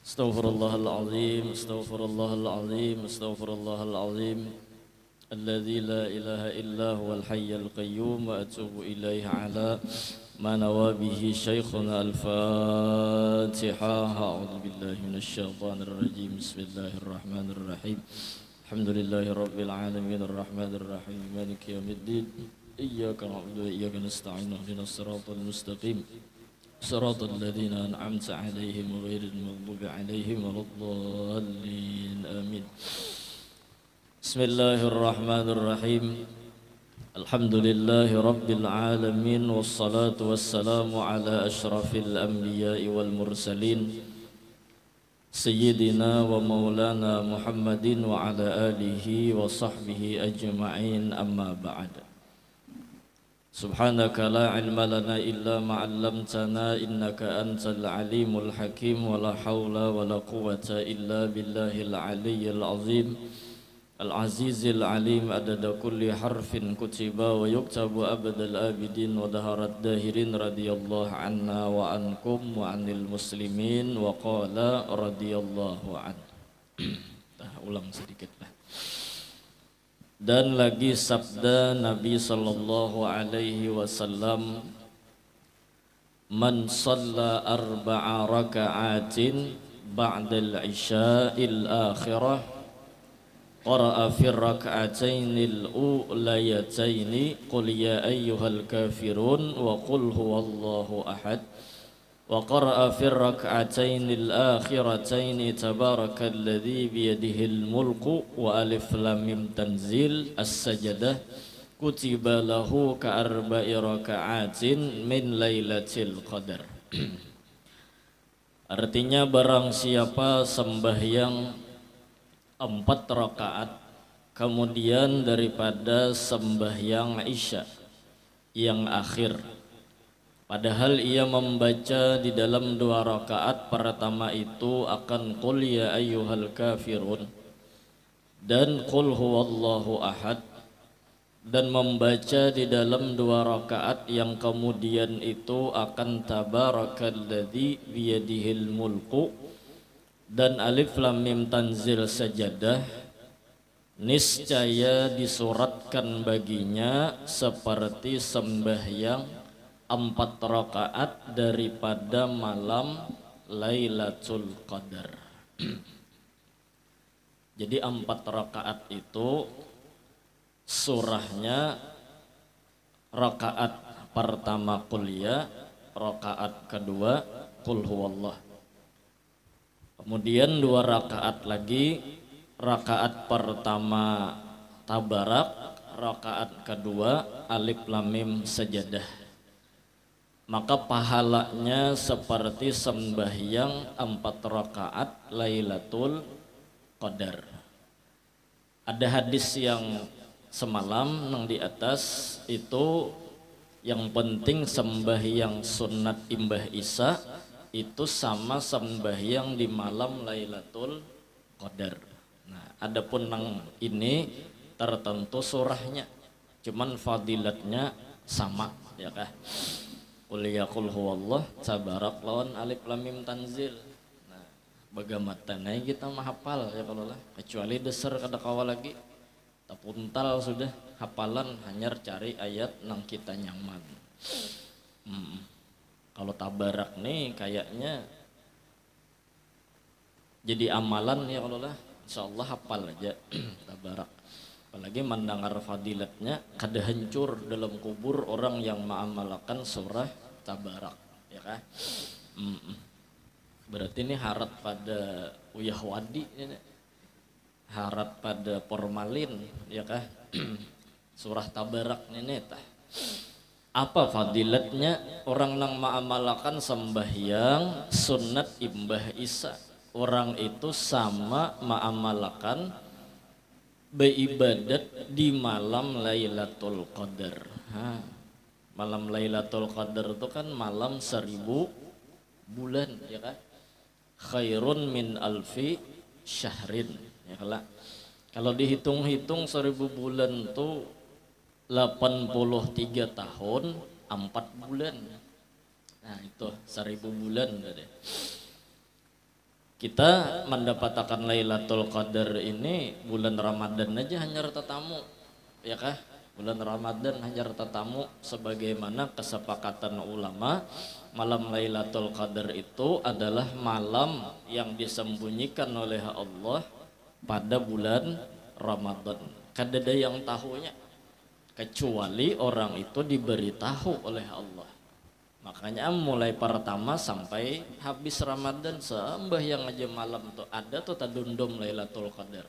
Astaghfirullahal azim, astaghfirullahal azim, astaghfirullahal azim. Alladzi la ilaha illa huwal hayyul qayyum wa atubu ilaihi ala ma nawa bihi syekhuna al-Fatiha. A'udzu billahi minasy syaithanir rajim. Bismillahirrahmanirrahim. Alhamdulillahi rabbil alamin arrahmanir rahim maliki yaumiddin. Iyyaka na'budu wa iyyaka nasta'in ihdinas siratal mustaqim. صراط الذين أنعمت عليهم غير المغضوب عليهم ولا الضالين آمين. بسم الله الرحمن الرحيم. الحمد لله رب العالمين والصلاة والسلام على أشرف الأنبياء والمرسلين سيدنا ومولانا محمد وعلى آله وصحبه أجمعين أما بعد. Subhanaka la ilma lana illa ma 'allamtana innaka antal alimul hakim wa la haula wa la quwwata illa billahil aliyyil azim al azizil alim adada kulli harfin kutiba wa yuktabu abadal abidin wa daharat dahirin radhiyallahu anna wa ankum wa anil muslimin wa qala radhiyallahu an. Ulang sedikit lah. Dan lagi sabda Nabi sallallahu alaihi wasallam, man shalla arba'a raka'atin ba'dal isya'il akhirah qara'a fi raka'atainil ulayataini qul ya ayyuhal kafirun wa qul huwallahu ahad wa qara'a fi rak'atainil akhirataini tabarakalladzi biyadihil mulku wa alif lam mim tanzil as-sajdah kutiba lahu ka arba'i raka'atin min lailatul qadar. Artinya barang siapa sembahyang 4 rakaat kemudian daripada sembahyang Isya yang akhir, padahal ia membaca di dalam 2 rakaat pertama itu akan qul ya ayyuhal kafirun dan qul huwallahu ahad, dan membaca di dalam 2 rakaat yang kemudian itu akan tabarakalladzi biyadihil mulku dan alif lam mim tanzil sajadah, niscaya disuratkan baginya seperti sembahyang 4 rakaat daripada malam Lailatul Qadar. Jadi 4 rakaat itu surahnya rakaat pertama qul ya, rakaat kedua qul huwallah. Kemudian 2 rakaat lagi, rakaat pertama tabarak, rakaat kedua alif lam mim sajadah. Maka pahalanya seperti sembahyang 4 rakaat Lailatul Qadar. Ada hadis yang semalam yang di atas itu, yang penting sembahyang sunat imbah Isya itu sama sembahyang di malam Lailatul Qadar. Nah, adapun yang ini tertentu surahnya, cuman fadilatnya sama, ya kah? Qul ya qul huwallah tabarak lawan alif lam mim tanzil. Nah, bagaimana kita menghafal ya kalau lah, kecuali dasar kada kawal lagi tapuntal sudah hafalan, hanya cari ayat nang kita nyaman. Kalau tabarak nih kayaknya jadi amalan ya kalau lah, insyaallah hafal aja tabarak. Apalagi mendengar fadilatnya, kada hancur dalam kubur orang yang mengamalkan surah tabarak, ya kan? Berarti ini harap pada uyah wadi, harap pada formalin, ya kan? Surah tabarak ini tah. Apa fadilatnya orang yang mengamalkan sembahyang sunat imbah Isya? Orang itu sama mengamalkan beribadat di malam Lailatul Qadar. Malam Lailatul Qadar itu kan malam 1000 bulan, ya kan? Khairun min alfi syahrin, ya kan? Kalau dihitung-hitung 1000 bulan itu 83 tahun 4 bulan. Nah itu 1000 bulan tadi. Kita mendapatkan Lailatul Qadar ini bulan Ramadan aja hanya tetamu, ya kah? Bulan Ramadan hanya tetamu, sebagaimana kesepakatan ulama, malam Lailatul Qadar itu adalah malam yang disembunyikan oleh Allah pada bulan Ramadan. Kadada yang tahunya kecuali orang itu diberitahu oleh Allah. Makanya mulai pertama sampai habis Ramadan sembahyang aja malam tuh ada tuh tadundum Lailatul Qadar.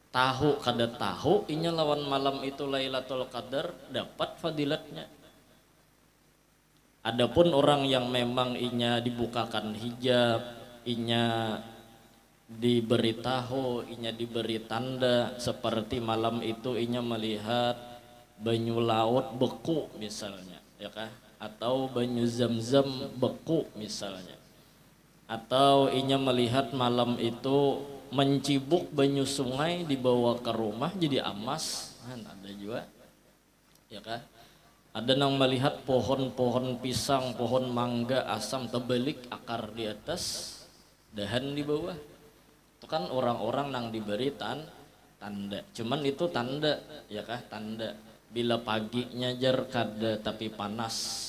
Tahu kada tahu inya lawan malam itu Lailatul Qadar dapat fadilatnya. Adapun orang yang memang inya dibukakan hijab, inya diberitahu, inya diberi tanda seperti malam itu inya melihat banyu laut beku misalnya, ya kah? Atau banyu zam-zam beku misalnya, atau inya melihat malam itu mencibuk banyu sungai dibawa ke rumah jadi amas, ada juga, ya kan? Ada yang melihat pohon-pohon pisang, pohon mangga asam terbalik akar di atas, dahan di bawah. Itu kan orang-orang yang diberi tanda. Cuman itu tanda, ya kah? Tanda. Bila paginya jar kada tapi panas.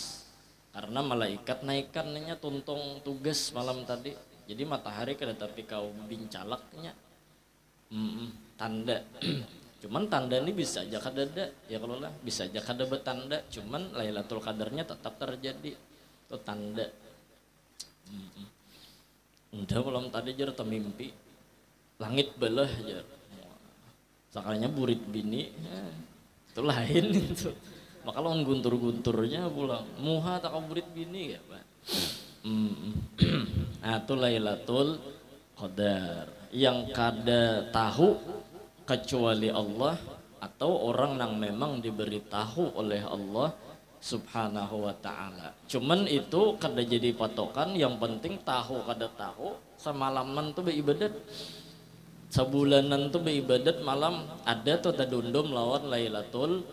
Karena malaikat naikannya tuntung tugas malam tadi. Jadi matahari kada tapi kau bincalaknya. Tanda. Cuman tanda ini bisa aja kada ada, ya kalau lah bisa aja kada bertanda. Cuman Lailatul Qadarnya tetap terjadi. Itu tanda. Udah malam tadi jar temimpi. Langit belah jar. Sakalinya burit bini. Itu lain itu. Maka lawan guntur-gunturnya pulang muha tak burit bini ya Pak. Nah itu Lailatul Qadar yang kada tahu kecuali Allah atau orang yang memang diberitahu oleh Allah Subhanahu wa ta'ala. Cuman itu kada jadi patokan, yang penting tahu kada tahu semalaman tuh beribadat, sebulanan tuh beribadat malam ada tuh tadundum lawan Lailatul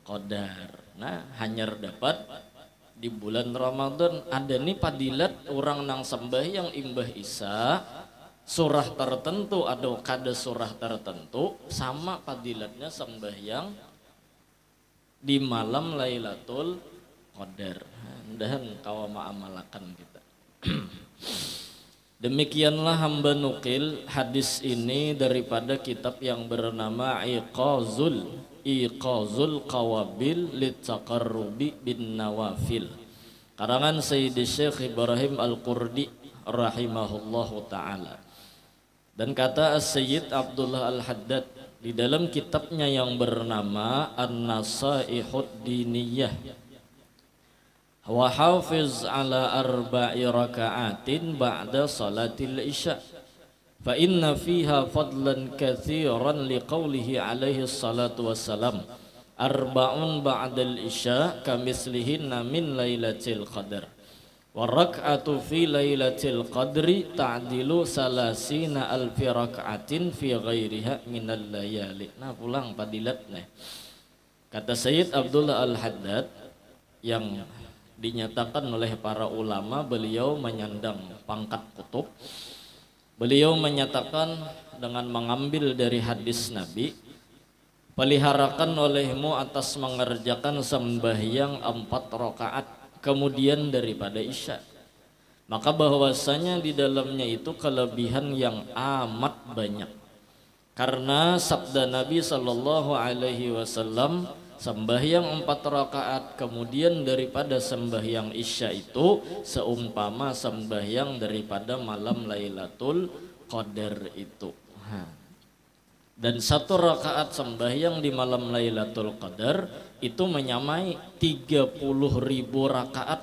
Qadar. Nah hanya dapat di bulan Ramadan. Ada nih padilat orang nang sembahyang imbah Isya surah tertentu atau kada surah tertentu sama padilatnya sembahyang di malam Lailatul Qadar. Dan kawama amalakan kita. Demikianlah hamba nukil hadis ini daripada kitab yang bernama Iqazul Qawabil Litaqarrubi bin Nawafil, karangan Sayyidi Syekh Ibrahim Al-Qurdi rahimahullahu ta'ala. Dan kata Sayyid Abdullah Al-Haddad di dalam kitabnya yang bernama An-Nasaihud Diniyah, wa hafiz ala arba'i raka'atin ba'da salatil isya fa inna fiha fadlan katsiran liqaulihi alaihi salatu wassalam arba'un ba'dal isya kamislihinna min lailatul qadar wa rak'atu fi lailatul qadri ta'dilu salasina alfi rak'atin fi ghairiha minal layali. Nah pulang padilatnya kata Sayyid Abdullah Al-Haddad yang dinyatakan oleh para ulama, beliau menyandang pangkat kutub. Beliau menyatakan dengan mengambil dari hadis Nabi, peliharakan olehmu atas mengerjakan sembahyang 4 rakaat kemudian daripada isya. Maka bahwasanya di dalamnya itu kelebihan yang amat banyak. Karena sabda Nabi sallallahu alaihi wasallam, sembahyang 4 rakaat kemudian daripada sembahyang isya itu seumpama sembahyang daripada malam Lailatul Qadar itu. Dan 1 rakaat sembahyang di malam Lailatul Qadar itu menyamai 30.000 rakaat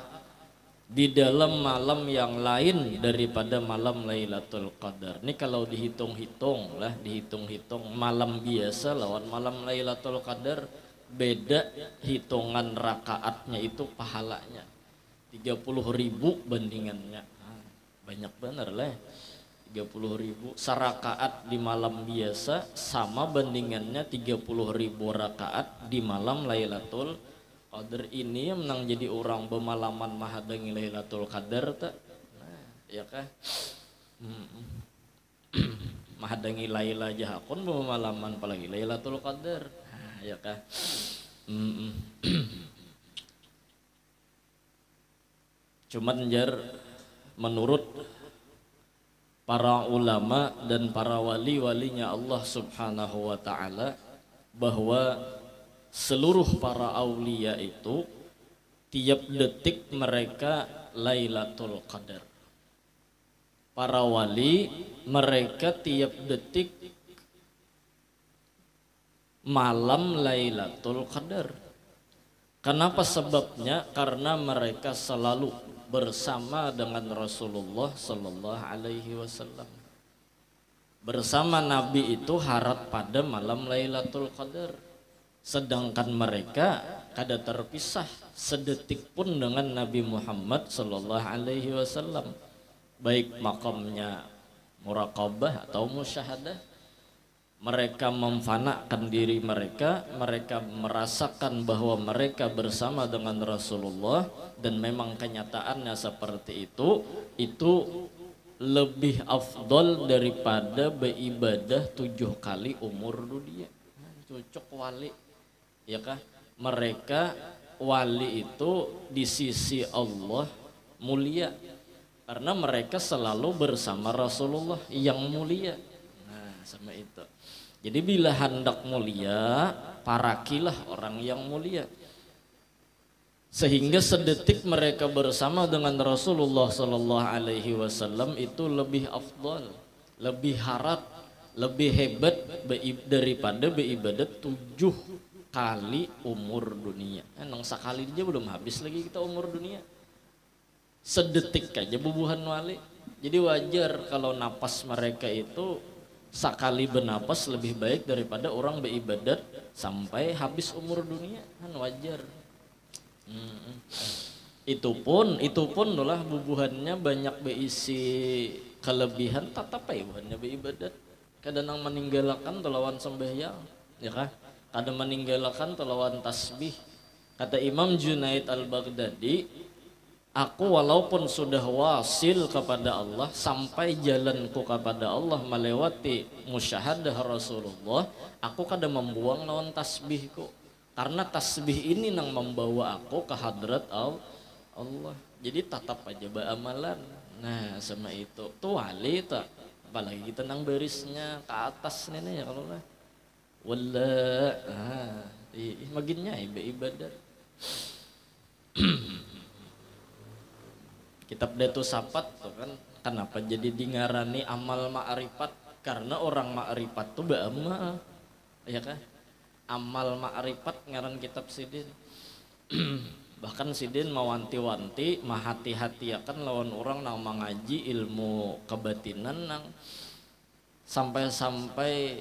di dalam malam yang lain daripada malam Lailatul Qadar. Ini kalau dihitung-hitung lah, dihitung-hitung malam biasa lawan malam Lailatul Qadar, beda hitungan rakaatnya itu pahalanya 30.000 bandingannya. Banyak bener lah 30.000 sarakaat di malam biasa sama bandingannya 30.000 rakaat di malam Lailatul Qadar. Ini yang menang jadi orang bermalaman mahadangi Lailatul Qadar tak? Nah, ya kah? Mahadangi Laila jahakun pemalaman apalagi Lailatul Qadar. Nah, ya kah? Cuman jar menurut para ulama dan para wali-walinya Allah Subhanahu wa taala bahwa seluruh para aulia itu tiap detik mereka Lailatul Qadar. Para wali mereka tiap detik malam Lailatul Qadar. Kenapa sebabnya? Karena mereka selalu bersama dengan Rasulullah sallallahu alaihi wasallam. Bersama Nabi itu harap pada malam Lailatul Qadar. Sedangkan mereka kada terpisah sedetik pun dengan Nabi Muhammad sallallahu alaihi wasallam. Baik makamnya muraqabah atau musyahadah, mereka memfanakan diri mereka, mereka merasakan bahwa mereka bersama dengan Rasulullah dan memang kenyataannya seperti itu lebih afdol daripada beribadah 7 kali umur dunia. Cocok wali, ya kah? Mereka wali itu di sisi Allah mulia karena mereka selalu bersama Rasulullah yang mulia. Nah, sama itu. Jadi bila hendak mulia, parakilah orang yang mulia. Sehingga sedetik mereka bersama dengan Rasulullah sallallahu alaihi wasallam itu lebih afdal, lebih harap, lebih hebat daripada beribadat 7 kali umur dunia. Nang sekali aja belum habis lagi kita umur dunia. Sedetik aja bubuhan wali. Jadi wajar kalau napas mereka itu sekali bernapas lebih baik daripada orang beribadat sampai habis umur dunia. Kan wajar. Itu pun itulah bubuhannya banyak berisi kelebihan tetap ya bubuhannya beribadat. Kadang meninggalkan telawan sembahyang, ya kah? Kadang meninggalkan telawan tasbih. Kata Imam Junaid Al-Baghdadi, aku walaupun sudah wasil kepada Allah, sampai jalanku kepada Allah melewati musyahadah Rasulullah, aku kadang membuang lawan tasbihku. Karena tasbih ini yang membawa aku ke hadrat Allah. Jadi tetap aja beramalan. Nah, sama itu. Tuh wali tak. Apalagi kita nang barisnya ke atas nih ya kalau lah. Wallah. Maginnya ibadat. Kitab Datu Sapat tuh kan kenapa jadi dingarani amal ma'rifat? Karena orang ma'rifat tuh beramal, ya kan? Amal ma'rifat ngaran kitab Sidin. Bahkan Sidin mawanti-wanti mahati-hatiakan lawan orang nang mengaji ilmu kebatinan nang sampai-sampai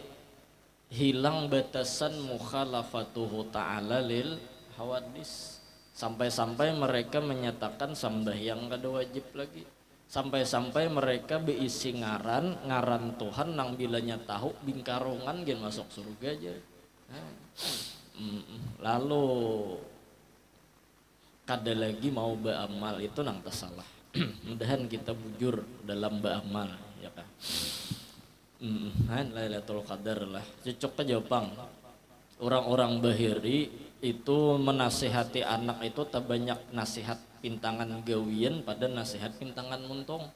hilang batasan mukhalafatuhu ta'ala lil hawadis. Sampai-sampai mereka menyatakan sembahyang kada wajib lagi. Sampai-sampai mereka beisi ngaran Tuhan nang bilanya tahu bingkarungan gen masuk surga aja. Lalu kada lagi mau beramal itu nang tersalah. Mudahan kita bujur dalam beramal, ya kan. Lailatul Qadar lah. Cocok aja Bang. Orang-orang bahiri itu menasihati anak itu tak banyak nasihat pintangan gawian pada nasihat pintangan muntung.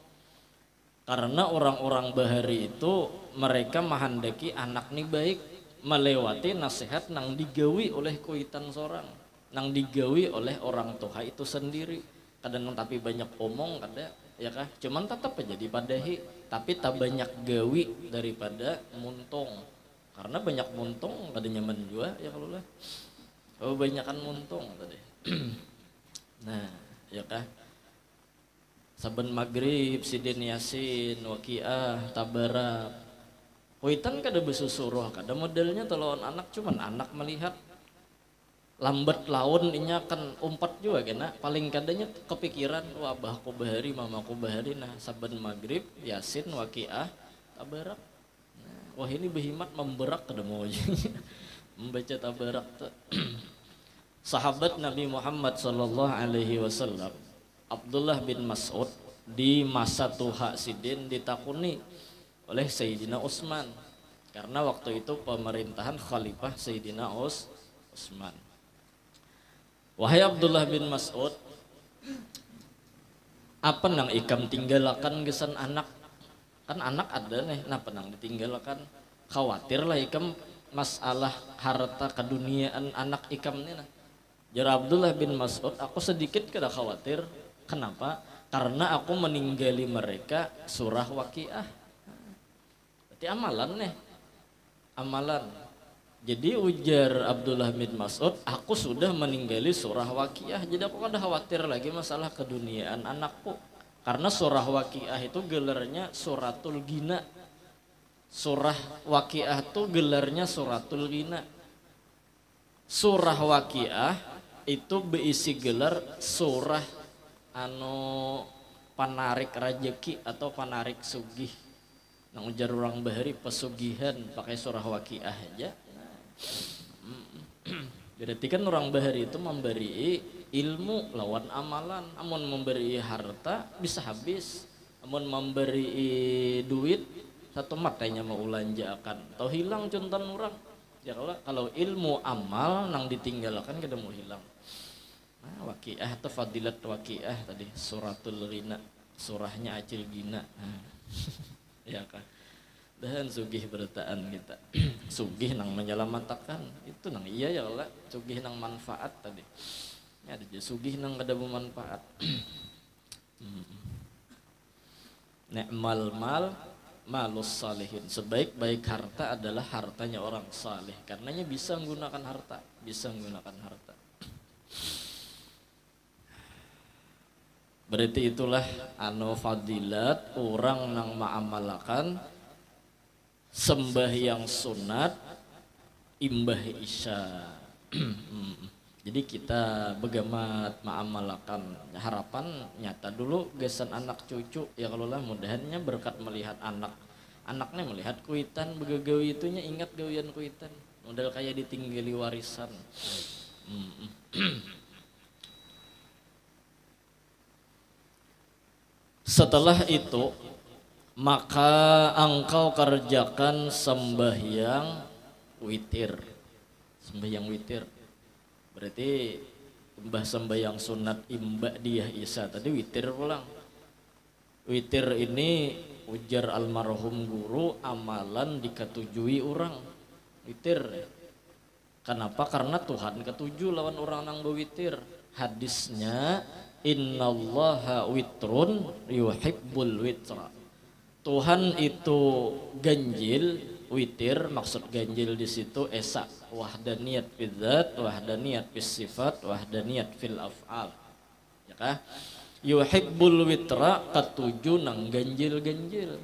Karena orang-orang bahari itu mereka menghendaki anak nih baik, melewati nasihat nang digawi oleh kuitan seorang, nang digawi oleh orang tua itu sendiri. Kadang tapi banyak omong kada, ya kah? Cuman tetap aja dipadahi, tapi tak banyak gawi daripada muntung. Karena banyak muntung kada nyaman juga ya kalau lah. Oh banyakan muntung tadi. Nah, ya kah? Saben maghrib sidin yasin, waqiah, tabarak. Kuitan kada besusuruh, kada modelnya tolong anak cuman anak melihat lambat laun inya kan umpat juga kena paling kadanya kepikiran wah abahku bahari mamaku bahari nah saben maghrib yasin waqiah tabarak. Nah, wah ini behimat memberak kada mau membaca tabarak tuh. Sahabat Nabi Muhammad sallallahu alaihi wasallam Abdullah bin Mas'ud di masa Tuha Sidin ditakuni oleh Sayyidina Utsman karena waktu itu pemerintahan Khalifah Sayyidina Utsman. Wahai Abdullah bin Mas'ud, apa nang ikam tinggalakan gesan anak? Kan anak ada nih, napa nang ditinggalkan? Khawatir lah ikam masalah harta keduniaan anak ikam nih nah. Jar Abdullah bin Mas'ud, aku sedikit kada khawatir. Kenapa? Karena aku meninggali mereka surah Waqiah. Berarti amalan nih, amalan. Jadi ujar Abdullah bin Mas'ud, aku sudah meninggali surah Waqiah, jadi aku kada khawatir lagi masalah keduniaan anakku. Karena surah Waqiah itu gelarnya suratul Ghina. Surah Waqiah itu gelarnya suratul Ghina. Surah Waqiah itu berisi gelar surah panarik rejeki atau panarik sugih. Nang ujar orang bahari pesugihan pakai surah Waqiah aja. Berarti kan orang bahari itu memberi ilmu lawan amalan. Amun memberi harta bisa habis. Amun memberi duit satu matanya mau ulanjakan atau hilang contohan orang. Ya kalau ilmu amal nang ditinggalkan kada mau hilang. Nah, Waqiah atau fadilat Waqiah tadi suratul Ghina, surahnya Acil Ghina. Ya kan. Dan sugih bertaan kita. Sugih nang menyelamatkan itu nang iya ya Allah, sugih nang manfaat tadi. Ya ada sugih nang kada bermanfaat. Ni'mal mal malus salihin. Sebaik-baik harta adalah hartanya orang saleh. Karenanya bisa menggunakan harta, bisa menggunakan harta. Berarti itulah fadilat orang nang ma'amalakan sembahyang sunat imbah isya. Jadi kita begamat ma'amalakan harapan nyata dulu gesan anak cucu ya kalau lah mudahannya berkat melihat anaknya melihat kuitan begagawi itunya ingat gawian kuitan modal kayak ditinggali warisan. Setelah itu maka engkau kerjakan sembahyang witir. Sembahyang witir berarti sembahyang sunat imbak dia isya tadi witir pulang. Witir ini ujar almarhum guru amalan diketujui orang witir. Kenapa? Karena Tuhan ketujuh lawan orang nang bewitir. Hadisnya innallaha witrun yuhibbul witra. Tuhan itu ganjil, witir maksud ganjil di situ esa wahdaniyat fil dzat, wahdaniyat fis sifat, wahdaniyat fil af'al. Ya kah? Yuhibbul witra ketujuh nang ganjil-ganjil.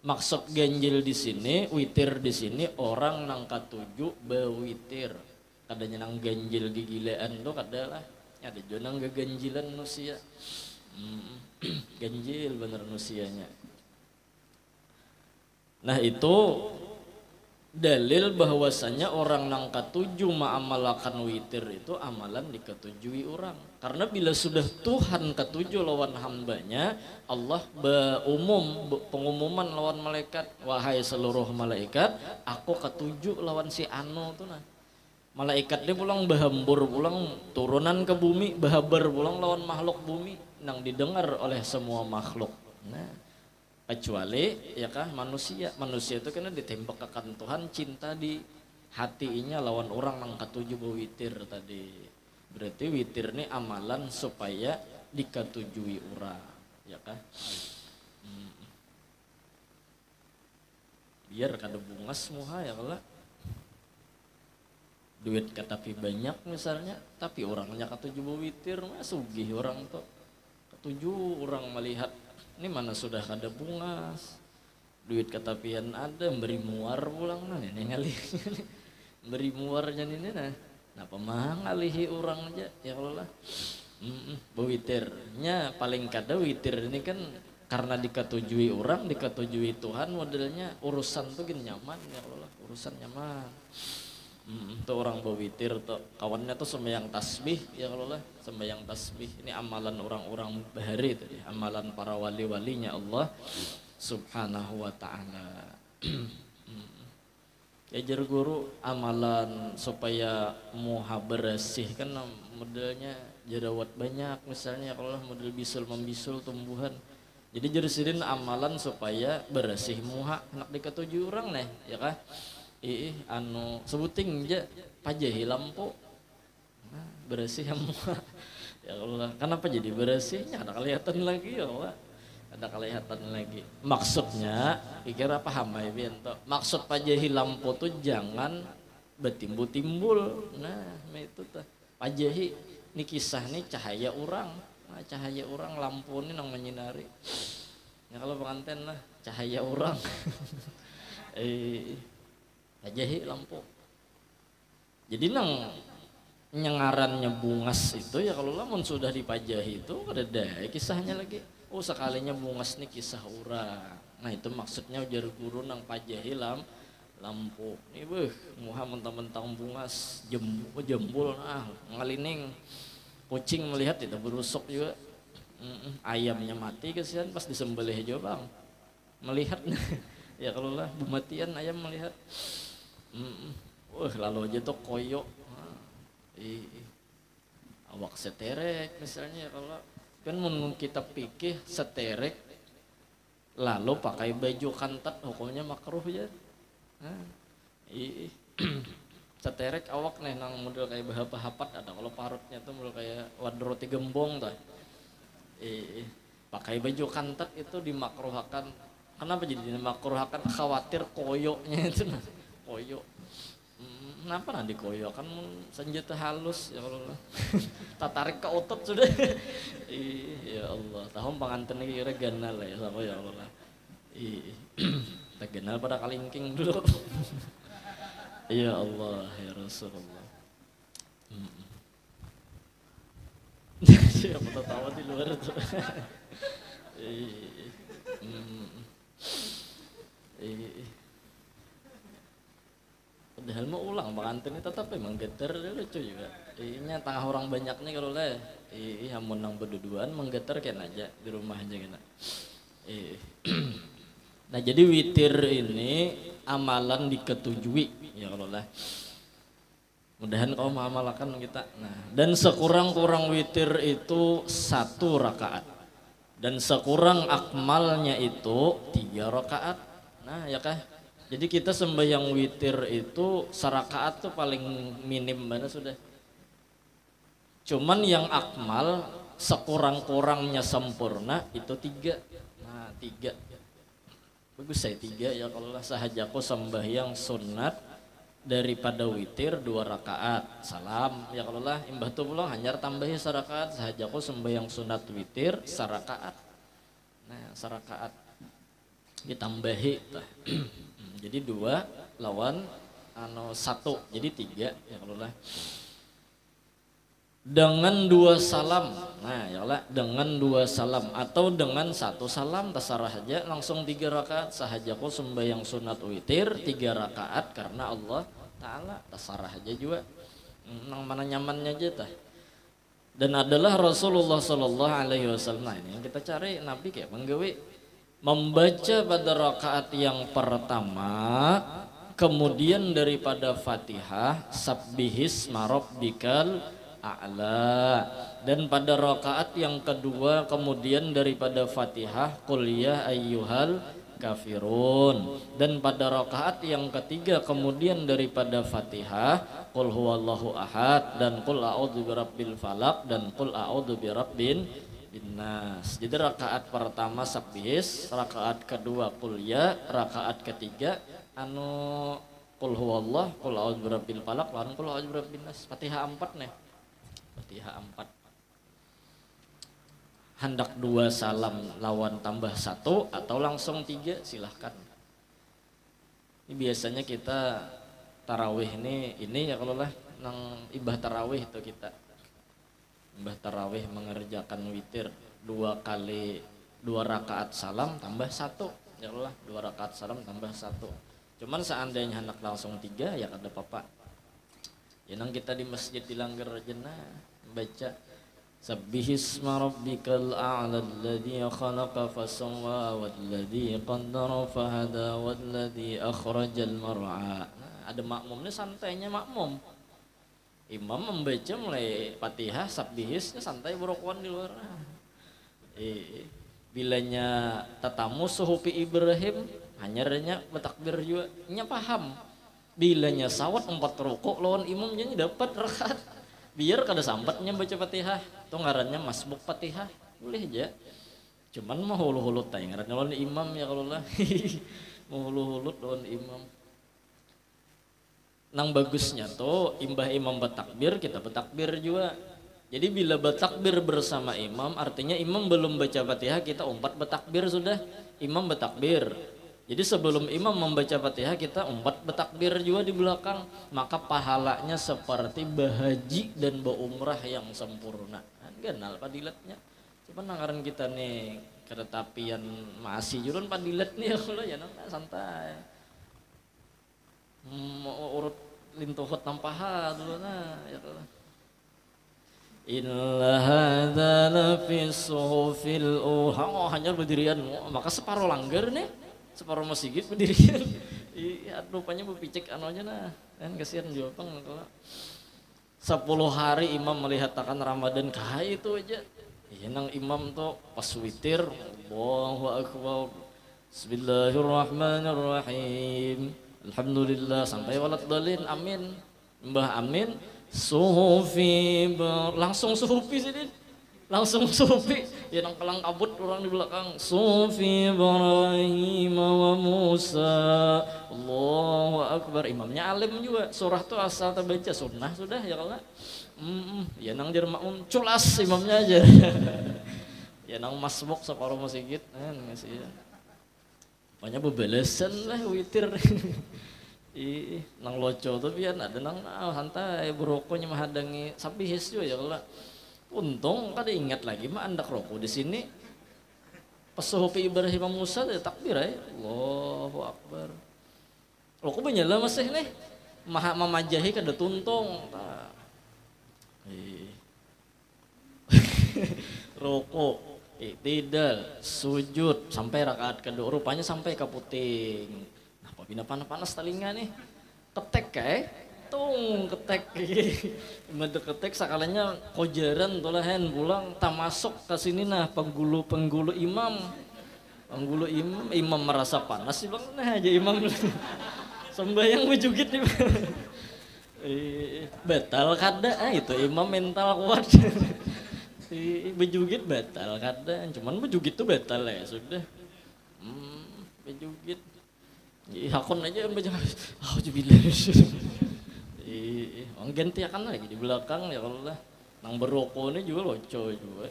Maksud ganjil di sini, witir di sini orang nang ketujuh bewitir. Kadanya nang ganjil gigilaan tuh kadalah. Ada juga nang geganjilan manusia. Ganjil bener manusianya. Nah itu dalil bahwasanya orang nang ketujuh ma'amalakan witir itu amalan diketujui orang. Karena bila sudah Tuhan ketujuh lawan hambanya, Allah pengumuman lawan malaikat, wahai seluruh malaikat, aku ketujuh lawan si anu tuh nah. Malaikat dia pulang bahambur pulang turunan ke bumi, bahabar pulang lawan makhluk bumi nang didengar oleh semua makhluk. Nah kecuali ya kah manusia itu kena ditembak akan Tuhan cinta di hatinya lawan orang nang ketujuh bewitir tadi. Berarti witir ini amalan supaya diketujui orang ya kah. Biar kada bungas muha ya kala duit tapi banyak misalnya tapi orangnya ketujuh bewitir mah sugih orang tuh ketujuh orang melihat ini mana sudah kada bungas, duit ketapian ada, beri muar pulang nah ini ngalih, beri muarnya ini nah, napa mah ngalihi orang aja ya kalau lah, bewitirnya paling kada witir ini kan karena diketujui orang, diketujui Tuhan modelnya urusan tuh gini nyaman ya kalau lah, urusan nyaman, Tuh orang berwitir tuh kawannya tuh sembahyang tasbih ya kalau lah sembahyang tasbih ini amalan orang-orang bahari itu ya, amalan para wali-walinya Allah subhanahu wa ta'ala. Ya jar guru amalan supaya muha bersih kan modelnya jerawat banyak misalnya kalau lah model bisul membisul tumbuhan jadi jar sidin amalan supaya bersih muha nak diketujuh orang nih ya kah anu sebuting aja pajahi lampu nah, bersih muha ya Allah kenapa jadi bersihnya ada kelihatan lagi ya Allah ada kelihatan lagi maksudnya kira paham ya Bianto maksud pajahi lampu tuh jangan bertimbul-timbul nah itu tuh pajahi ini kisah nih cahaya orang nah, cahaya orang lampu ini nang menyinari ya kalau pengantin lah cahaya orang pajahi lampu jadi nang nyengarannya bungas itu ya kalau lamun sudah dipajahi itu ada kisahnya lagi oh sekalinya bungas nih kisah orang nah itu maksudnya ujar guru nang pajahi lampu nih muha mentang-mentang bungas jembul nah ngalining kucing melihat itu berusuk juga ayamnya mati kesian pas disembelih aja bang melihat ya kalau lah bumatian ayam melihat lalu aja tuh koyok awak seterek misalnya kalau kan mun kita pikir seterek lalu pakai baju kantat hukumnya makruh ya seterek awak nih nang model kayak bahapat ada kalau parutnya tuh model kayak wadah roti gembong tuh pakai baju kantat itu dimakruhkan kenapa jadi dimakruhkan khawatir koyoknya itu koyok kenapa nanti koyok kan senjata halus ya kalau tak tarik ke otot sudah ya Allah tahun pengantin kira ganal ya sama ya Allah tak ganal pada kalingking dulu ya Allah ya Rasulullah siapa tahu di luar itu padahal mau ulang pengantin itu tetap emang geter lucu juga ini tengah orang banyak nih kalau lah hamun nang berduduan menggeter kan aja di rumah aja kena nah jadi witir ini amalan diketujui ya kalau lah mudahan kau mengamalkan kita nah dan sekurang-kurang witir itu 1 rakaat dan sekurang akmalnya itu 3 rakaat nah ya kah jadi kita sembahyang witir itu serakaat tuh paling minim mana sudah. Cuman yang akmal sekurang-kurangnya sempurna itu 3. Nah 3. Bagus saya 3 ya kalau lah sahajaku sembahyang sunat daripada witir 2 rakaat salam ya kalau lah imbah tu pulang hanyar tambahi sarakaat sahajaku sembahyang sunat witir sarakaat. Nah sarakaat ditambahi jadi 2 lawan 1 jadi 3 ya kalau lah dengan 2 salam nah ya lah dengan 2 salam atau dengan 1 salam terserah aja langsung 3 rakaat sahajaku sembahyang sunat witir 3 rakaat karena Allah Ta'ala terserah aja juga nang mana nyamannya aja tah dan adalah Rasulullah Sallallahu Alaihi Wasallam nah ini yang kita cari Nabi kayak menggawe membaca pada rakaat yang pertama kemudian daripada Fatihah sabbihis marabbikal a'la dan pada rakaat yang kedua kemudian daripada Fatihah qul ya ayyuhal kafirun dan pada rakaat yang ketiga kemudian daripada Fatihah qul huwallahu ahad dan qul a'udzu birabbil falaq dan qul a'udzu birabbin Binnas. Jadi rakaat pertama sabbihis, rakaat kedua qul ya, rakaat ketiga qul huwallah, qul a'udzu birabbil falaq, lan qul a'udzu birabbin nas. Fatihah 4 nih. Fatihah 4. Hendak 2 salam lawan tambah 1 atau langsung 3 silahkan. Ini biasanya kita tarawih ini ya kalau lah nang ibah tarawih itu kita. Mbah tarawih mengerjakan witir 2 kali 2 rakaat salam tambah 1 ya Allah 2 rakaat salam tambah 1 cuman seandainya hendak langsung 3 ya kada apa-apa Ya nang kita di masjid di langgar aja baca Sabbihisma rabbikal a'la alladhi khalaqa fasawwa walladhi qaddara fahada walladhi akhrajal mar'a. Ada makmumnya santainya makmum. Imam membaca mulai Fatihah, Sabbihisnya santai berokuan di luar. Bilanya tatamu suhupi Ibrahim hanyarnya bertakbir juga nya paham. Bilanya sawat 4 rukuk lawan imam jadi dapat rakaat. Biar kada sambatnya baca Fatihah. Itu ngarannya masbuk Fatihah. Boleh aja. Cuman mah hulu-hulu tay ngarannya lawan imam ya kalau lah. Mau hulu-hulu lawan imam. Nang bagusnya tuh imbah imam bertakbir kita bertakbir juga. Jadi bila bertakbir bersama imam artinya imam belum baca Fatihah kita umpat bertakbir sudah. Imam bertakbir. Jadi sebelum imam membaca Fatihah kita umpat bertakbir juga di belakang, maka pahalanya seperti bahaji dan berumrah yang sempurna. Kenal padilatnya. Cuman anggaran kita nih keretapian masih jurun padilat nih kalau ya santai. Mau urut lintuhut tampaha dulu ya kalau. Inna hadza lafi suhufil hanya berdirian maka separuh langgar nih. Separuh masjid berdirian. Iya, rupanya berpicik anu aja nah. Kan kasihan juga Bang kalau 10 hari imam melihatkan Ramadan kayak itu aja. Iya nang imam tuh pas witir, Allahu akbar. Bismillahirrahmanirrahim. Alhamdulillah sampai walad dalin amin. Mbah amin. Suhufi langsung suhufi sini. Langsung sufi ya nang kelang kabut orang di belakang sufi Ibrahim wa Musa Allahu akbar imamnya alim juga surah tuh asal terbaca sunnah sudah ya kalau ya nang jar makmum culas imamnya aja ya nang masbuk separuh masjid kan ngasih ya banyak bebalasan lah witir nang loco tuh pian ada nang santai berokoknya menghadangi sabihis juga ya kalau untung kada ingat lagi mah andak rokok di sini pesuhupi Ibrahim Musa ada takbir ya Allahu akbar rokok menyala masih nih maha mamajahi kada tuntung rokok tidak sujud sampai rakaat kedua rupanya sampai ke puting apa bina panas telinga nih ketek kayak tung ketek mede ketek sakalanya kojaran tolahan pulang tak masuk ke sini nah penggulu imam merasa panas sih bang nah aja imam sembahyang bejugit nih batal kada itu imam mental kuat bejugit batal kada cuman bejugit tuh batal ya sudah bejugit hakon aja baca ganti akan lagi di belakang ya kalau lah nang berokok ini juga loco juga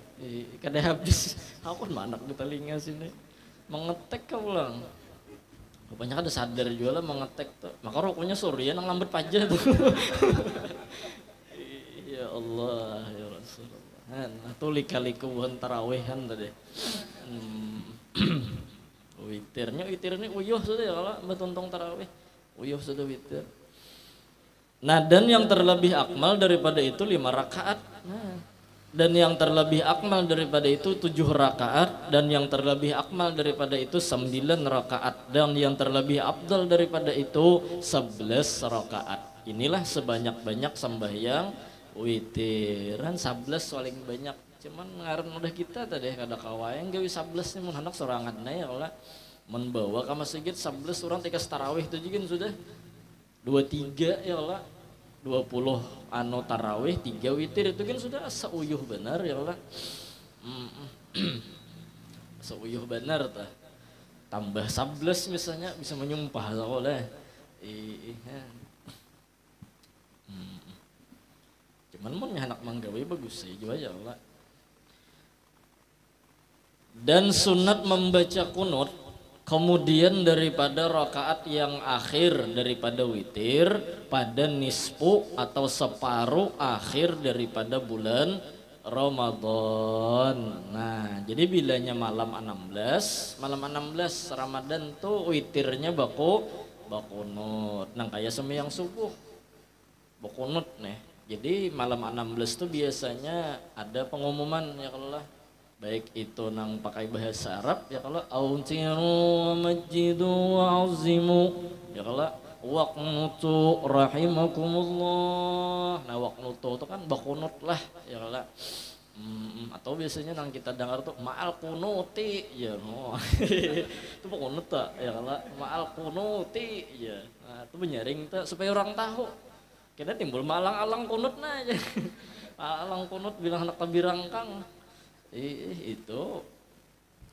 kada habis aku kan manak di telinga sini mengetek kau ulang rupanya ada sadar juga lah mengetek tuh maka rokoknya sorry ya nang lambat pajah tuh ya Allah ya Rasulullah nah tuh lika-likuan tarawehan tadi witirnya uyuh sudah ya kalau betuntong tarawih uyuh sudah witir. Nah dan yang terlebih akmal daripada itu 5 rakaat dan yang terlebih akmal daripada itu 7 rakaat dan yang terlebih akmal daripada itu 9 rakaat dan yang terlebih abdal daripada itu 11 rakaat. Inilah sebanyak-banyak sembahyang witiran 11 paling banyak cuman ngaran udah kita tadi kada kawayang gawe 11 nih mun hendak sorangan ya kalau membawa ke masjid 11 orang tiga tarawih itu juga sudah 23 ya Allah 20 anu tarawih 3 witir itu kan sudah seuyuh benar ya Allah seuyuh benar tah tambah 11 misalnya bisa menyumpah oleh cuman mun anak manggawe bagus sih juga ya Allah dan sunat membaca kunut kemudian daripada rakaat yang akhir daripada witir pada nisfu atau separuh akhir daripada bulan Ramadan. Nah, jadi bilanya malam 16 Ramadan tuh witirnya bakunut. Nah, kayak sembahyang subuh. Bokunut nih. Jadi malam 16 tuh biasanya ada pengumuman ya kalau lah, baik itu nang pakai bahasa Arab ya kalau autiru majidu azimu ya kalau waqnutu rahimakumullah. Nah waqnutu itu kan bakunut lah ya kalau atau biasanya nang kita dengar tuh ma'al kunuti ya oh. Itu bakunut tak ya kalau ma'al kunuti ya. Nah, itu menyaring tuh supaya orang tahu kita timbul malang-alang kunut nah aja. Alang kunut bilang anak tabirangkang. Itu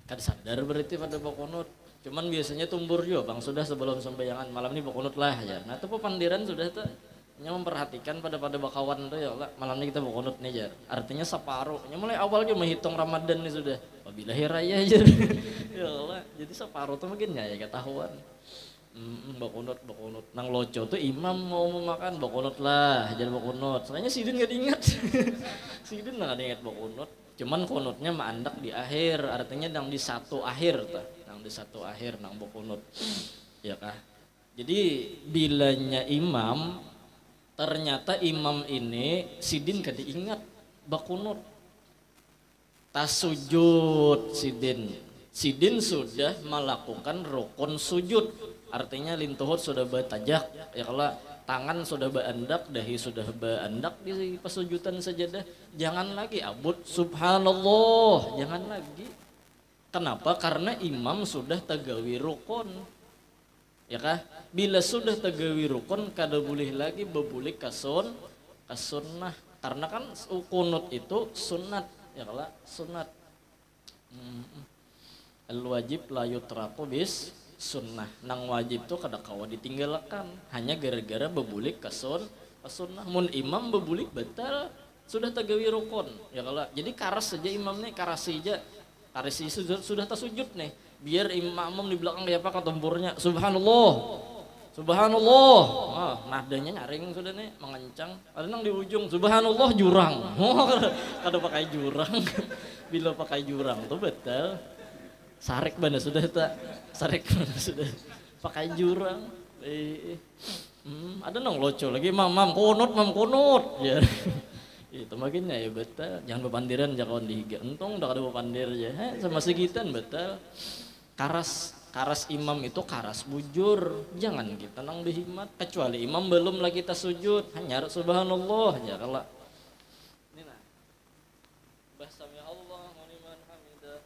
kan sadar berarti pada bakunut. Cuman biasanya tumbur juga bang sudah sebelum sembayangan malam ini bakunut lah ya. Nah itu pepandiran sudah tuh nya memperhatikan pada bakawan tuh ya Allah malam ini kita bakunut nih jar. Artinya separuh. Nya mulai awal juga menghitung Ramadan nih sudah. Wabillahi raya jar. Ya Allah. Jadi separuh tuh mungkin ya ketahuan. Bakunut nang loco tuh imam mau makan bakunut lah jadi bakunut soalnya sidin gak diingat. Sidin gak diingat bakunut cuman kunutnya mandak di akhir artinya nang di satu akhir tuh nang di satu akhir nang bakunut ya kah. Jadi bilanya imam ternyata imam ini sidin gak diingat bakunut tas sujud sidin sudah melakukan rukun sujud. Artinya lintuhut sudah bertajak ya kalau tangan sudah berandak dahi sudah berandak di pesujudan sajadah jangan lagi abud subhanallah jangan lagi. Kenapa? Karena imam sudah tagawi rukun ya kah. Bila sudah tagawi rukun kada boleh lagi bebulik kasunnah karena kan kunut itu sunat ya kalau sunat al wajib la yutraku bis sunnah nang wajib tuh kada kawa ditinggalkan hanya gara-gara bebulik ke sunnah. Mun imam bebulik batal sudah tagawi rukun ya kalau jadi karas saja imam nih karasi sudah tasujud nih biar imam di belakang dia apa tempurnya subhanallah nadanya nyaring sudah nih mengencang ada nang di ujung subhanallah jurang kada pakai jurang. Bila pakai jurang tuh batal sarek bana sudah tak sarek bana sudah pakai jurang ada nong loco lagi mam kunut ya. Itu makanya ya betul jangan bepandiran jangan dihiga entong udah ada bepandir ya sama segitan betul karas imam itu karas bujur jangan kita nang dihimat kecuali imam belum lagi kita sujud hanya subhanallah ya kalau ini nah bahasa Allah liman hamidah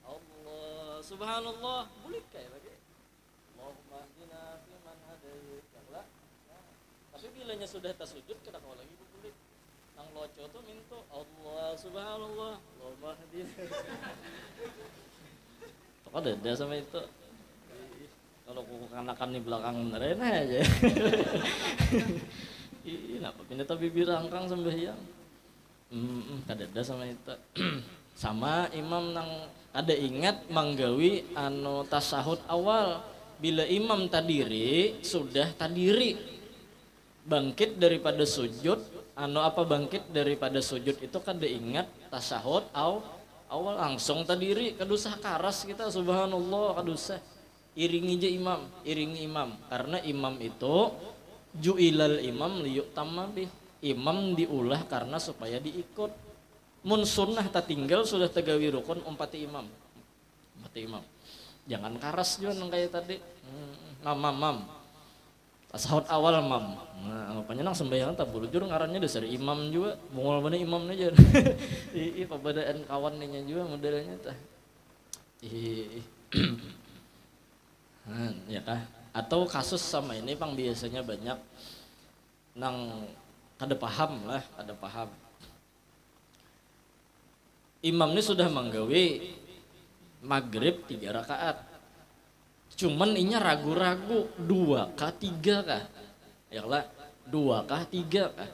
Allah subhanallah boleh kayak lagi Allahumma hdina fi man hadayt ya tapi bilanya sudah tasujud kada kau lagi boleh nang loco tuh minta Allah subhanallah Allahumma hdina pokoknya ada sama itu kalau kukanakan di belakang beneran aja. Kenapa pindah tapi birangkang sembahyang kada ada sama itu. Sama imam nang ada ingat manggawi anu tasahud awal bila imam tadiri sudah tadiri bangkit daripada sujud anu apa bangkit daripada sujud itu kada ingat tasahud awal langsung tadiri kadusah karas kita subhanallah kadusah iringi imam karena imam itu ju'ilal imam liyuk tamabih imam diulah karena supaya diikut mun sunnah tak tinggal sudah tegawi rukun umpati imam jangan karas juga nang kayak tadi mam tasahud awal mam nah rupanya nang sembahyang tak bulujur ngarannya dasar imam juga bungol mana imamnya aja pabadaan kawannya juga modelnya tah ya kah atau kasus sama ini pang biasanya banyak nang kada paham imam ini sudah manggawi maghrib 3 rakaat cuman inya ragu-ragu 2 kah 3 kah ya lah 2 kah 3 kah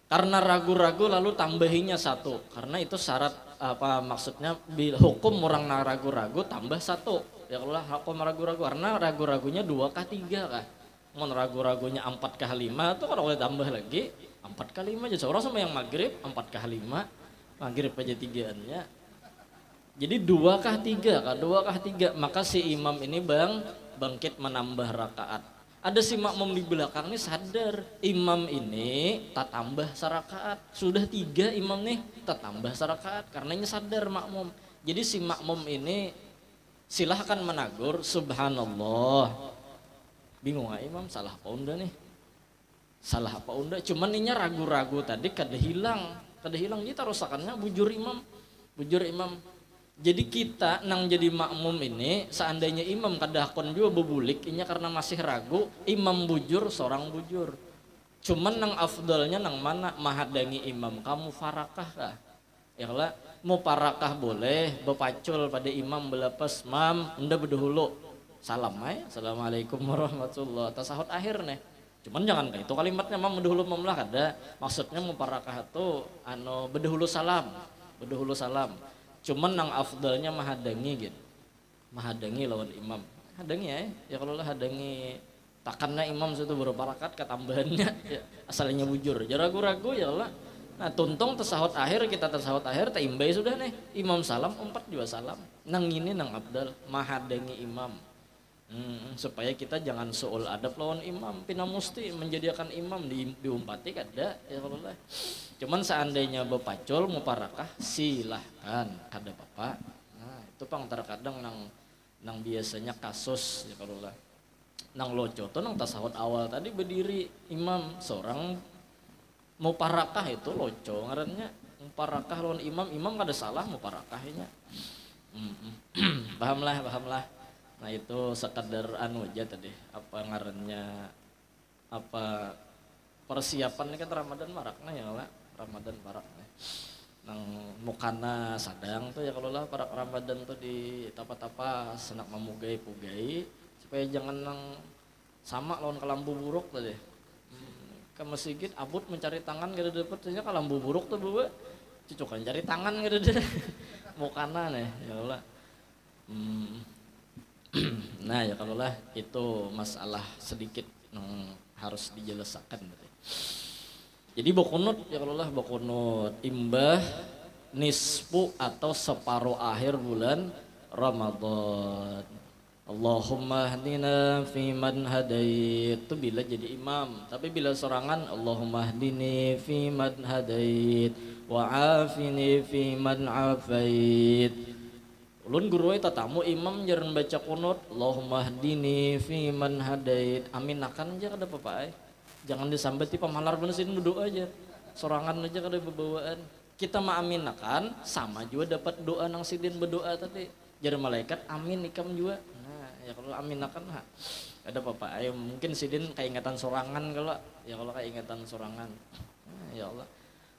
karena ragu-ragu lalu tambahinya 1 karena itu syarat apa maksudnya hukum orang ragu-ragu tambah 1 ya Allah aku ragu-ragu karena ragu-ragunya 2 kah 3 kah mau ragu-ragunya 4 kah 5 itu kalau boleh tambah lagi 4 kah 5 aja seorang sama yang maghrib 4 kah 5 maghrib aja 3-annya jadi 2 kah 3 kah 2 kah 3 maka si imam ini bangkit menambah rakaat Ada si makmum di belakang nih sadar imam ini tak tambah sarakaat, sudah 3 imam nih tak tambah sarakaat, karenanya sadar makmum. Jadi si makmum ini silahkan menagur subhanallah. Bingung gak imam salah apa unda nih, salah apa unda, cuman ini ragu-ragu tadi kada hilang jadi tarusakannya bujur imam. Jadi kita nang jadi makmum ini seandainya imam kada hakon juga bebulik inya karena masih ragu, imam bujur seorang bujur. Cuman nang afdalnya nang mana mahadangi imam kamu farakah kah? Ya lah mau parakah boleh bepacul pada imam belapas mam unda berdahulu salam ay assalamualaikum warahmatullah tasahud akhir nih. Cuman jangan kayak itu kalimatnya mam berdahulu mam lah kada. Maksudnya mau parakah itu berdahulu salam. Cuman nang afdalnya mahadangi gitu, mahadangi lawan imam, hadangi ya kalau lah hadangi takannya imam situ berparakat ketambahannya ya, asalnya bujur, jangan ragu-ragu ya lah. Nah tuntung tasahud akhir kita tasahud akhir taimbai sudah nih imam salam 4 juga salam, nang ini nang afdal mahadangi imam. Supaya kita jangan soal adab lawan imam, pina musti menjadikan imam diumpati kada ya kalau lah. Cuman seandainya bepacul mau parakah silahkan kada apa-apa. Nah itu pang terkadang nang biasanya kasus ya kalau lah nang loco tuh nang tasahud awal tadi berdiri imam seorang mau parakah itu loco ngarannya mau parakah lawan imam kada salah mau parakahnya. Paham lah. Nah itu sekadar aja tadi apa ngarannya apa persiapan ini kan Ramadan marakna ya lah, Ramadan marakna nang mukana sadang tuh ya kalau lah para Ramadan tuh di tapa-tapa senak memugai-pugai supaya jangan nang sama lawan kelambu buruk tadi. Ke masjid abut mencari tangan gak ada dapetnya kelambu buruk tuh bawa cucukan cari tangan gak ada mukana nih ya Allah. Nah ya kalau lah itu masalah sedikit yang harus dijelaskan. Jadi bokunut ya kalau lah bokunut imbah nisfu atau separuh akhir bulan Ramadan. Allahumma hdina fi man hadait itu bila jadi imam, tapi bila sorangan Allahumma hdini fi man hadait wa afini fi man afait. Ulun guru eta tamu imam jaran baca kunut Allahumma hdini fi man hadait. Amin akan aja kada apa-apa jangan disambati pamalar bener sini duduk aja. Sorangan aja kada bebawaan. Kita maaminakan sama juga dapat doa nang sidin berdoa tadi. Jaran malaikat amin ikam juga. Nah, ya kalau aminakan ha. Ada apa-apa. Ayo mungkin sidin keingatan sorangan kalau ya kalau keingatan sorangan. Nah, ya Allah.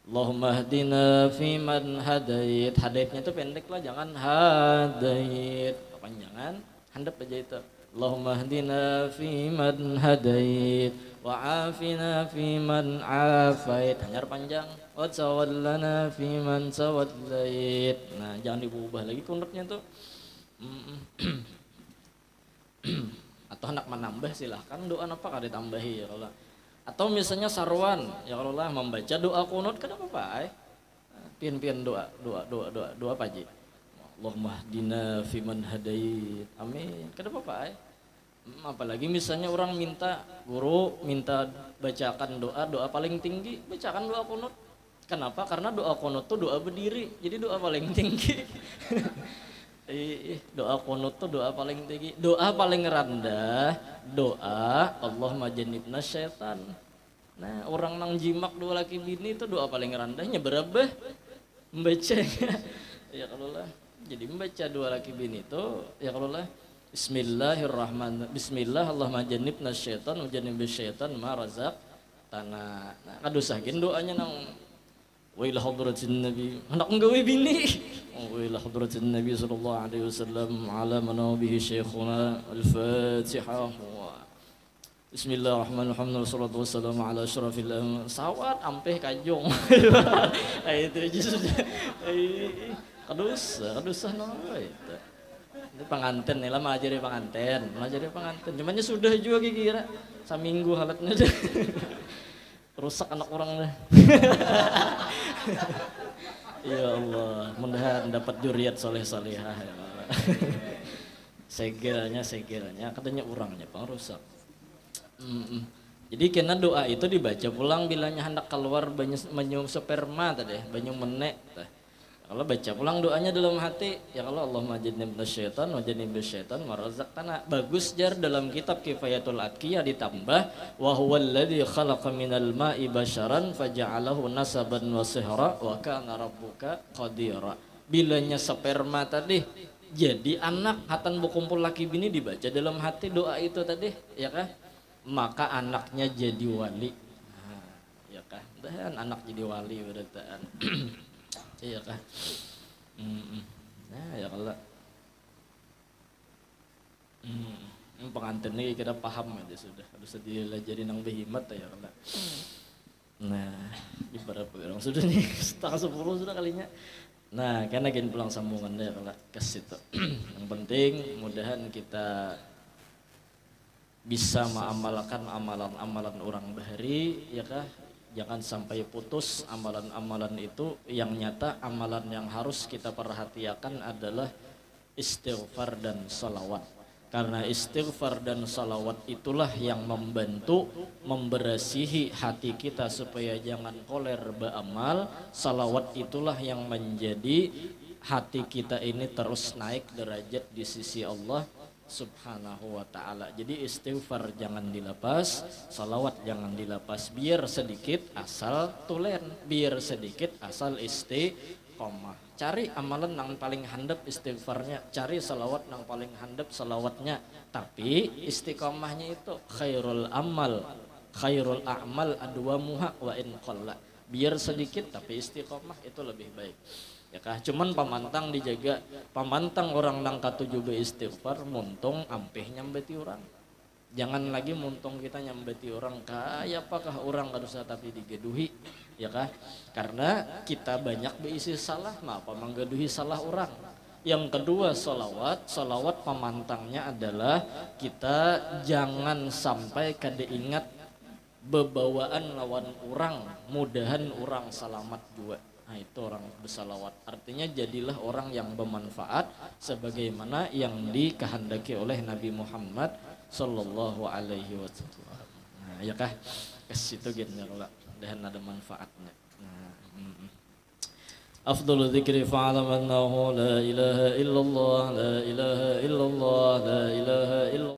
Allahumma hdina fi man hadait. Hadaitnya itu pendek lah, jangan hadait. Panjangan, handap aja itu. Allahumma hdina fi man hadait wa afina fi man afait. Hanyar panjang. Wa tawallana fi man tawallait. Nah, jangan diubah lagi kunutnya tuh. Atau hendak menambah silahkan doa apa kada ditambahi ya Allah. Atau misalnya sarwan ya kalau lah membaca doa kunut kan apa pian doa apa aja Allahumma hdina fiman hadait amin kan apa apalagi misalnya orang minta guru minta bacakan doa paling tinggi bacakan doa kunut. Kenapa? Karena doa kunut tuh doa berdiri jadi doa paling tinggi. Doa kunut tuh doa paling tinggi, doa paling rendah doa Allahumma jannibna syaitan. Nah orang nang jimak dua laki bini itu doa paling rendahnya berapa membaca ya kalau lah jadi membaca dua laki bini itu ya kalau lah Bismillahirrahmanirrahim Bismillah Allahumma jannibna syaitan wa jannibna syaitan ma razaqtana. Nah kadusahkeun doanya nang wa ila hadratin nabi hendak nggawe bini wa ila hadratin nabi sallallahu alaihi wasallam ala manabihi syekhuna al-fatihah. Bismillahirrahmanirrahim wassalatu wassalamu ala asyrafil sawat ampeh kajong. Itu aja sudah. Kadusah no itu. Ini pengantin nih lah mengajari pengantin. Cuman sudah juga kira saminggu halatnya deh. Rusak anak orang deh. Ya Allah, mudah-mudahan dapat juriat soleh-solehah ya Allah. Segelnya katanya orangnya pang rusak. Mm-mm. Jadi kena doa itu dibaca pulang bilanya hendak keluar banyu sperma tadi, banyu menek. Kalau baca pulang doanya dalam hati, ya kalau Allahumma jannibna syaitan wa jannibna syaitan wa razaqtana. Bagus jar dalam kitab Kifayatul Atqiyah ditambah wa huwal ladzi khalaqa minal ma'i basyaran faja'alahu nasaban wa sihra wa kana rabbuka qadira. Bilanya sperma tadi jadi anak hatan berkumpul laki bini dibaca dalam hati doa itu tadi, ya kan? Maka anaknya jadi wali. Nah, ya kan? Dan anak jadi wali berataan. Iya kah? Nah ya kalau pengantin ini kita paham aja sudah harus diajari nang behimat ya kalau. Nah di berapa orang sudah nih setengah 10 sudah kalinya. Nah karena gini pulang sambungannya kalau ke situ. Yang penting mudahan kita bisa mengamalkan amalan-amalan orang bahari ya kah? Jangan sampai putus amalan-amalan itu. Yang nyata amalan yang harus kita perhatikan adalah istighfar dan salawat. Karena istighfar dan salawat itulah yang membantu memberasihi hati kita supaya jangan koler beramal. Salawat itulah yang menjadi hati kita ini terus naik derajat di sisi Allah Subhanahu wa ta'ala. Jadi istighfar jangan dilepas, salawat jangan dilepas. Biar sedikit asal tulen, biar sedikit asal istiqomah. Cari amalan yang paling handap istighfarnya, cari salawat yang paling handap salawatnya. Tapi istiqomahnya itu khairul a'mal adwamuha wa in qalla. Biar sedikit tapi istiqomah itu lebih baik. Ya kah, cuman pamantang dijaga, pamantang orang nang katuju be istighfar muntung ampeh nyambeti orang. Jangan lagi muntung kita nyambeti orang kaya apakah orang kadosa tapi digeduhi, ya kah? Karena kita banyak beisi salah, apa menggeduhi salah orang. Yang kedua salawat pamantangnya adalah kita jangan sampai kada ingat bebawaan lawan orang, mudahan orang selamat juga. Nah itu orang bersalawat. Artinya jadilah orang yang bermanfaat sebagaimana yang dikehendaki oleh Nabi Muhammad sallallahu alaihi wasallam. Nah, ya kah? Ke situ gini kalau dan ada manfaatnya. Nah, afdhalu dzikri fa'alam annahu la ilaha illallah la ilaha illallah la ilaha illallah